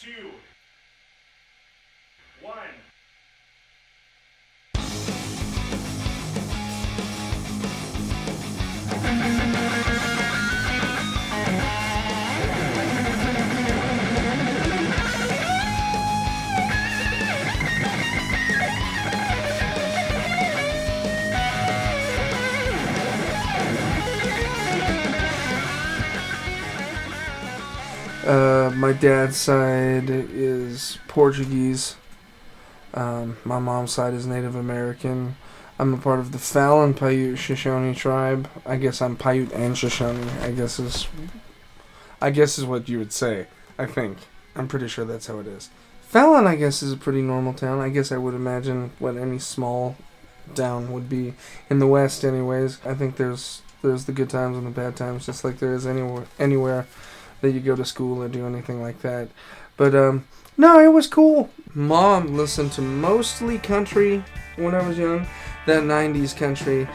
2, 1. My dad's side is Portuguese. My mom's side is Native American. I'm a part of the Fallon Paiute Shoshone tribe. I guess I'm Paiute and Shoshone. I guess is what you would say. I think. I'm pretty sure that's how it is. Fallon, I guess, is a pretty normal town. I guess I would imagine what any small town would be in the West, anyways. I think there's the good times and the bad times, just like there is anywhere that you go to school or do anything like that. But no, it was cool. Mom listened to mostly country when I was young. That 90s country,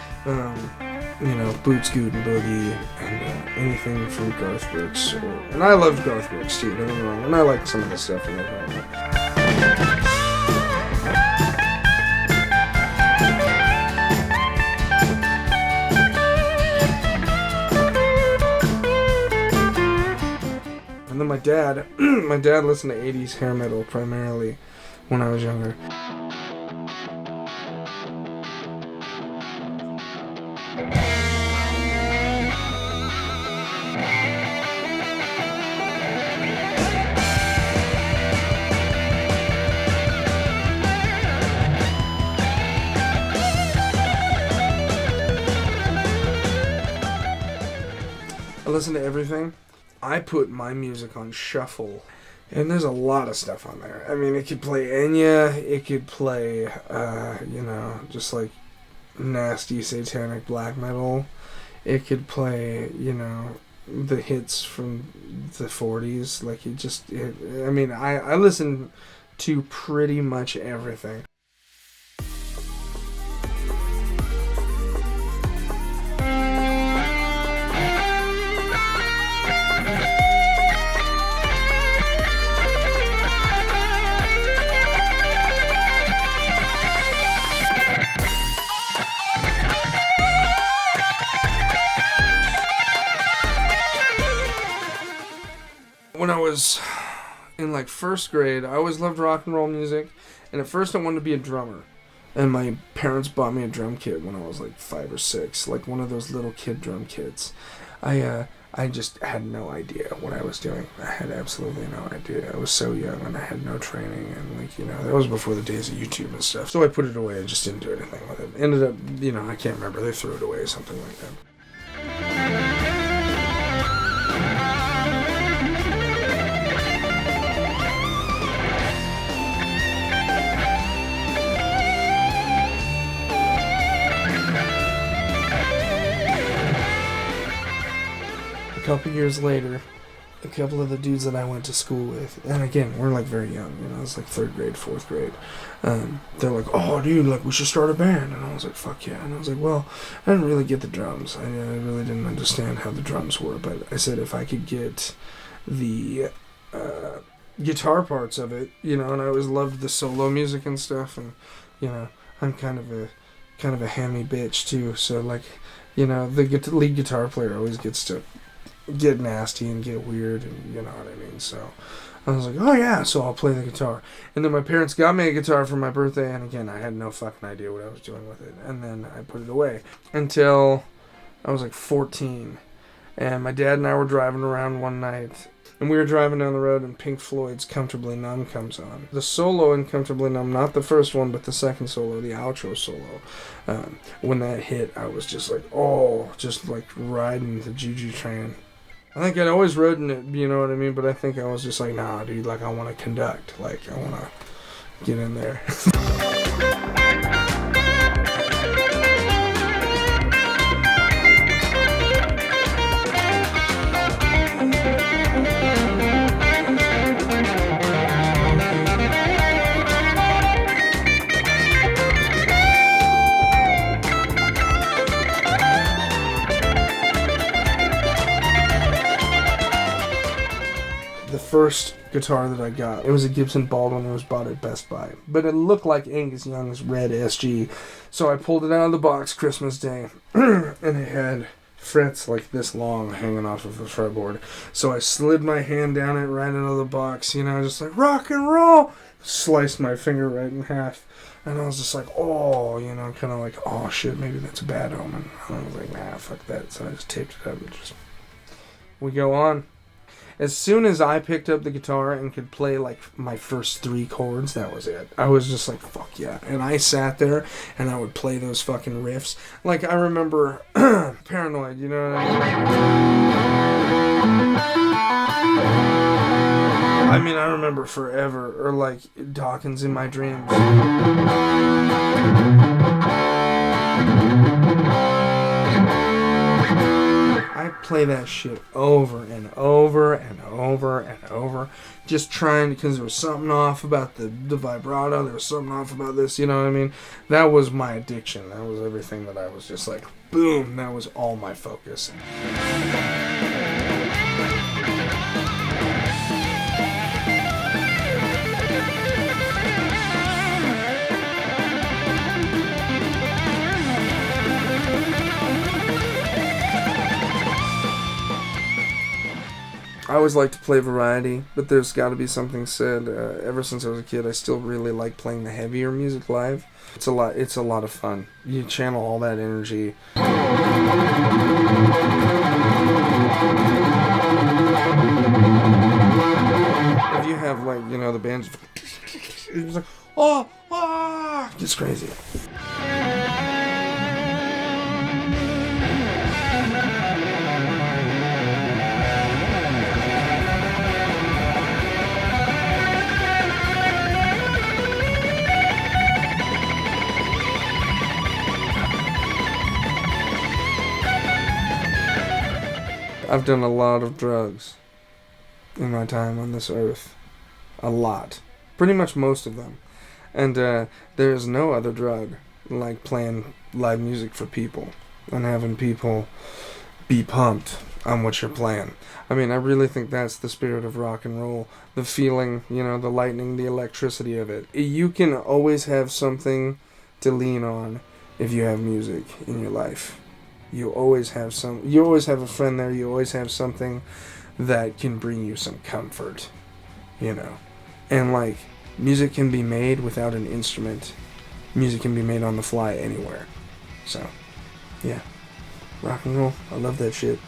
Boot Scoot and Boogie and anything from Garth Brooks. And I loved Garth Brooks too, don't get me wrong. And I liked some of the stuff in it. And then my dad listened to 80s hair metal primarily when I was younger. I listen to everything. I put my music on shuffle, and there's a lot of stuff on there. I mean, it could play Enya, it could play, just like nasty satanic black metal. It could play, the hits from the 40s. I listen to pretty much everything. When I was in first grade, I always loved rock and roll music, and at first I wanted to be a drummer. And my parents bought me a drum kit when I was 5 or 6, one of those little kid drum kits. I just had no idea what I was doing. I had absolutely no idea. I was so young and I had no training, and that was before the days of YouTube and stuff. So I put it away and just didn't do anything with it. Ended up, I can't remember, they threw it away or something like that. A couple years later, a couple of the dudes that I went to school with, and again, we're very young, I was 3rd grade, 4th grade, they're like, oh dude, we should start a band, and I was like, fuck yeah, and I was like, well, I didn't really get the drums, I really didn't understand how the drums were, but I said if I could get the guitar parts of it, and I always loved the solo music and stuff, and, I'm kind of a hammy bitch too, so the lead guitar player always gets to get nasty and get weird, and you know what I mean. So I was like, oh yeah, so I'll play the guitar. And then my parents got me a guitar for my birthday, and again, I had no fucking idea what I was doing with it. And then I put it away until I was 14. And my dad and I were driving around one night, and we were driving down the road, and Pink Floyd's Comfortably Numb comes on. The solo in Comfortably Numb, not the first one, but the second solo, the outro solo. When that hit, I was just riding the Juju train. I think I'd always ridden it, you know what I mean? But I think I was just nah, dude, I want to conduct. I want to get in there. first guitar that I got. It was a Gibson Baldwin. It was bought at Best Buy. But it looked like Angus Young's red SG. So I pulled it out of the box Christmas Day. And it had frets like this long hanging off of the fretboard. So I slid my hand down it right out of the box, just like, rock and roll! Sliced my finger right in half. And I was just like, oh, kind of like, oh shit, maybe that's a bad omen. And I was like, nah, fuck that. So I just taped it up and we go on. As soon as I picked up the guitar and could play like my first 3 chords, that was it. I was just like, fuck yeah. And I sat there and I would play those fucking riffs. Like, I remember Paranoid, you know what I mean? I remember Forever, or like Dawkins in My Dreams. I play that shit over and over and over and over, just trying, because there was something off about the vibrato, there was something off about this, you know what I mean? That was my addiction. That was everything that I was just like, boom, that was all my focus. I always like to play variety, but there's got to be something said. Ever since I was a kid, I still really like playing the heavier music live. It's a lot of fun. You channel all that energy. If you have the bands, it's like, it's crazy. I've done a lot of drugs in my time on this earth. A lot. Pretty much most of them. And there is no other drug like playing live music for people and having people be pumped on what you're playing. I mean, I really think that's the spirit of rock and roll. The feeling, the lightning, the electricity of it. You can always have something to lean on if you have music in your life. You always have a friend there. You always have something that can bring you some comfort, And music can be made without an instrument. Music can be made on the fly anywhere. So, yeah. Rock and roll. I love that shit.